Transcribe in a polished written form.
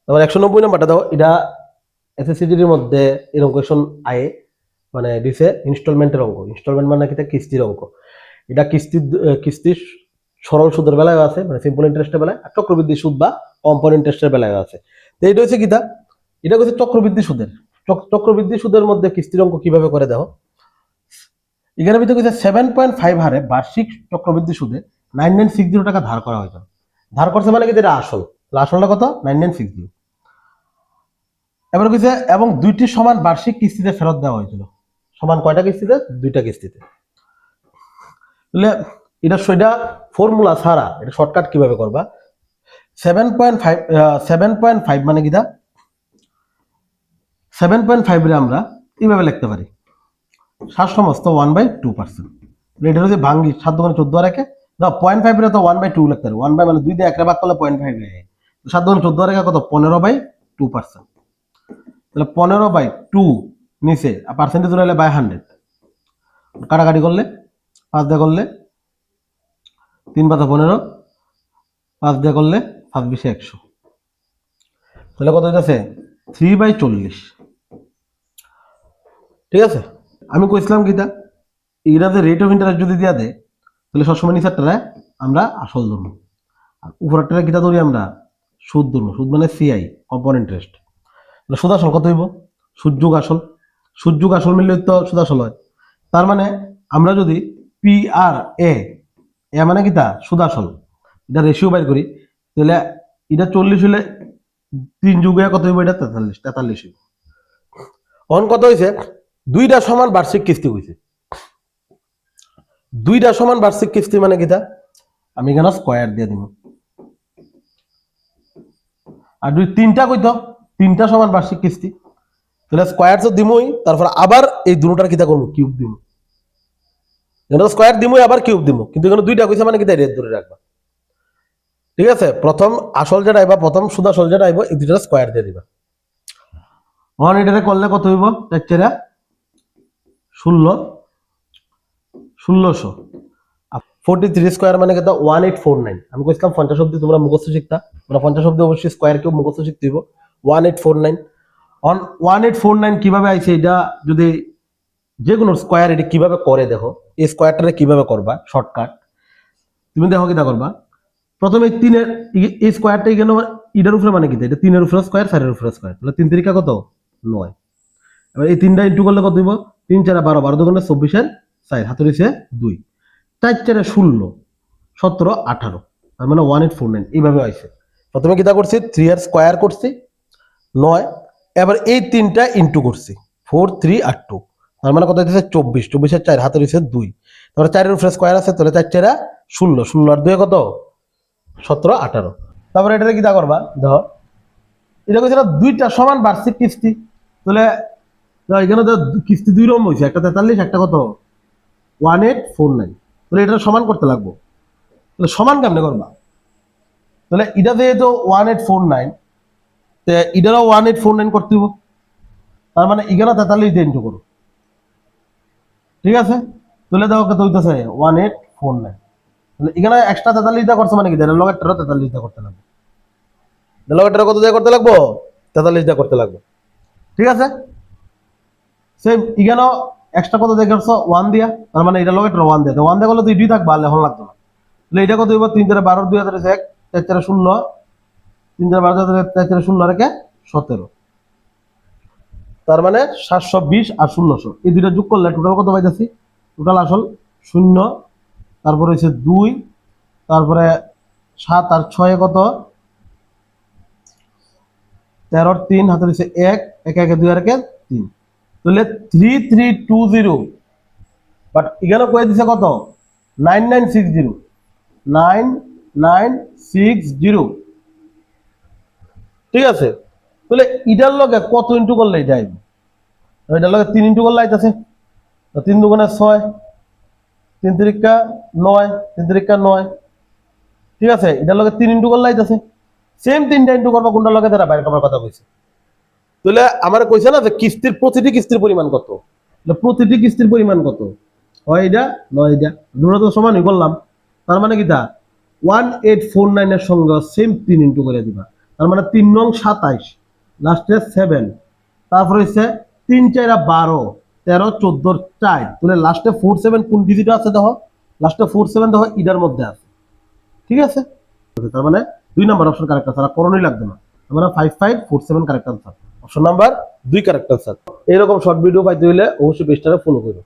তারপর 190 নাম্বারটা দাও, এটা এসএসসিডির মধ্যে এরকম কোয়েশন আয়ে মানে দিছে ইনস্টলমেন্টের অঙ্ক। ইনস্টলমেন্ট মানে কি, কিস্তির অঙ্ক। এটা কিস্তির সরল সুদের বেলায় আছে, মানে সিম্পল ইন্টারেস্টের বেলায়, আর চক্রবৃদ্ধি সুদ বা কম্পাউন্ড ইন্টারেস্টের বেলায় আছে। তো এটা হচ্ছে কিতা, এটা হচ্ছে চক্রবৃদ্ধি সুদের। চক্রবৃদ্ধি সুদের মধ্যে কিস্তির অঙ্ক কিভাবে করে দেখো। এখানে ভিতরে 7.5 হারে বার্ষিক চক্রবৃদ্ধি সুদে 9960 টাকা ধার করা হয়েছে। ধার করছে মানে কি, এটা আসল। আসলটা কত? 9960। এবার কিছু এবং দুইটি সমান বার্ষিক কিস্তিতে ফেরত দেওয়া হয়েছিল। সমান কয়টা কিস্তিতে? দুইটা কিস্তিতে। তাহলে এটা সেটা ফর্মুলা ছাড়া এটা শর্টকাট কিভাবে করবা? 7.5 মানে কিটা, 7.5 রে আমরা এইভাবে লিখতে পারি 7 সমস্ত 1/2%। এটা হচ্ছে ভাঙ্গি 7 দোকানে 14 আর একে 0.5 রে তো 1/2 লিখতে পারি। 1 বাই মানে 2 দিয়ে একরে ভাগ করলে 0.5 রে 7 দোকানে 14 আর একে কত? 15/2%। তাহলে 15/2 নিচে আর পার্সেন্টেজ হলে বাই 100 কাটাকাটি করলে 5 দিয়ে করলে 3 পাতা 15, 5 দিয়ে করলে 5 20 100। তাহলে কত হইতেছে? 3/40। ঠিক আছে, আমি কইছিলাম কিটা, এগুলাতে রেট অফ ইন্টারেস্ট যদি দিয়া দেয় তাহলে সবসময় নিচেরটারে আমরা আসল ধরবো, আর উপরেরটারে কিটা ধরি আমরা? সুদ ধরবো। সুদ মানে সিআই, কম্পাউন্ড ইন্টারেস্ট। সুদ আসল কত হইব? সুদ যোগ আসল। সুদ যোগ আসল মিললে তো সুদ আসল হয়। তার মানে আমরা যদি পি আর এ মানে কিটা সুদ আসল, এটা রেশিও বাইর করি, তাহলে এটা 40 হলে 3 যুগে কত হইব? এটা 43 হইব। অন কত হয়েছে? দুইটা সমান বার্ষিক কিস্তি হয়েছে। দুইটা সমান বার্ষিক কিস্তি মানে কিটা, আমি এখানে স্কয়ার দিয়ে দিব। আর যদি তিনটা কইতো, তিনটা সমান বার্ষিক কিস্তি, তাহলে স্কয়ার তো দিমই, তারপর আবার এই দুটোটার কিটা করবো? কিউব দিব। এখানে স্কয়ার দিমই, আবার কিউব দিব, কিন্তু এখানে দুইটা কইছে মানে কিটা রেট ধরে রাখবা। ঠিক আছে, প্রথম আসল যেটা আইবা, প্রথম সুদ আসল যেটা আইব, এই দুইটা স্কয়ার দিয়ে দিবা। ওয়ান এটারে করলে কত হইব? 1600। 43 স্কয়ার মানে কত? 1849। আমি কইছিলাম 50 অব্দি তোমরা মুখস্থ শিখতা, তোমরা 50 অব্দি অবশ্যই স্কয়ার কেউ মুখস্থ শিখতে হইব। 1849 অন 1849 কিভাবে আইছে, এটা যদি যে কোনো স্কয়ার এটা কিভাবে করে দেখো, এই স্কয়ারটারে কিভাবে করবা শর্টকাট। তুমি দেখো কিটা করবা, প্রথমে তিনের এই স্কয়ারটা এখানে ইটার উপরে মানে কি, এটা 3 এর উপরে স্কয়ার, 4 এর উপরে স্কয়ার, তাহলে 3 3 কত? 9। এবার এই তিনটা ইনটু করলে কত হইব? 3 4 12, 12 দুগুণে 24 এর 4, হাতে রইছে 2, 4 4 16, 17 18, তার মানে 1849 এইভাবে আইছে। প্রথমে কিটা করছি? 3 এর স্কয়ার করছি 9, এবার এই তিনটা ইনটু করছি 4 3 আর 2, তার মানে কত হইতেছে? 24, 24 এর 4, হাতে রইছে 2, তারপরে 4 এর উপরে স্কয়ার আছে, তাহলে 4 4 16, 16 আর 2 কত? 17 18। তারপরে এটাতে কিটা করবা, দেখো এটা কইছে না দুইটা সমান বার্ষিক কিস্তি, তাহলে এখানে তো কিস্তি দুই রকম হয়েছে, একটা 43, একটা কত? 1849। তাহলে এটা সমান করতে লাগবো। তাহলে সমান কেমনে করবা? তাহলে এটা যেহেতু 1849, এটারও 1849 করতে হইব, তার মানে এখানে 43 দিয়ে ইন্টু করো। ঠিক আছে, তাহলে দেখো কত হইতেছে? 1849। তাহলে এখানে এক্সট্রা 43 দিয়ে করছে মানে কি, লগেরটারও 43 দিয়ে করতে লাগবে। লগেরটারও কত দিয়ে করতে লাগবো? 43 দিয়ে করতে লাগবে। ঠিক আছে, সেম এখানেও এক্সট্রা কত দিয়ে করছো? 1 দিয়া, তার মানে এটা লগেরটার 1 দিয়ে, 1 দিয়ে করলে তো দুই থাকবে, আর এখন লাগতো না। তাহলে এটা কত হইব? 3 4 12, 2 হাজার 1, 4 4 16, 3 4 12, 4 4 16 রেখে 17, তার মানে 720 আর 1600 এই দুইটা যোগ করলে টোটাল কত পাইতেছি? টোটাল আসল 0, তারপরে হচ্ছে 2, তারপরে 7 আর 6 কত? 13 3, হাতে হচ্ছে 1 1 1 2 আর 1 3, তাহলে 3320। বাট এখানে কয়ে দিছে কত? 9960, 9960। ঠিক আছে, তাহলে এটার লগে কত ইন্টু করলে এটা আইবে? এটার লগে 3 ইন্টু করলে আইতাছে, 3 দুগুণে 6, 3 তিরিকা 9, 3 তিরিকা 9। ঠিক আছে, এটার লগে 3 ইন্টু করলে আইতাছে। সেম 3টা ইন্টু করবা কোনটার লগে, তারা বাইরে করার কথা কইছে। তাহলে আমার কইছে না যে কিস্তির প্রতিটি কিস্তির পরিমাণ কত, প্রতিটি কিস্তির পরিমাণ কত হয়? এটা নয়, এটা দুটো তো সমানই করলাম, তার মানে কিটা 1849 এর সঙ্গে সেম 3 ইন্টু করে দিবা। তার মানে 3 নং 27 লাস্টে 7, তারপর হচ্ছে 3 4 12 13 14 4, তাহলে লাস্টে 47 কোন ডিজিট আছে দেখো, লাস্টে 47 দেখো ইডার মধ্যে আছে, ঠিক আছে। তার মানে 2 নাম্বার অপশন কারেক্ট আছে, আর করণই লাগবে না। তার মানে 5547 correct answer, option number 2 correct answer. এরকম শর্ট ভিডিও পাইতে হলে অবশ্যই পেজটাকে ফলো করো।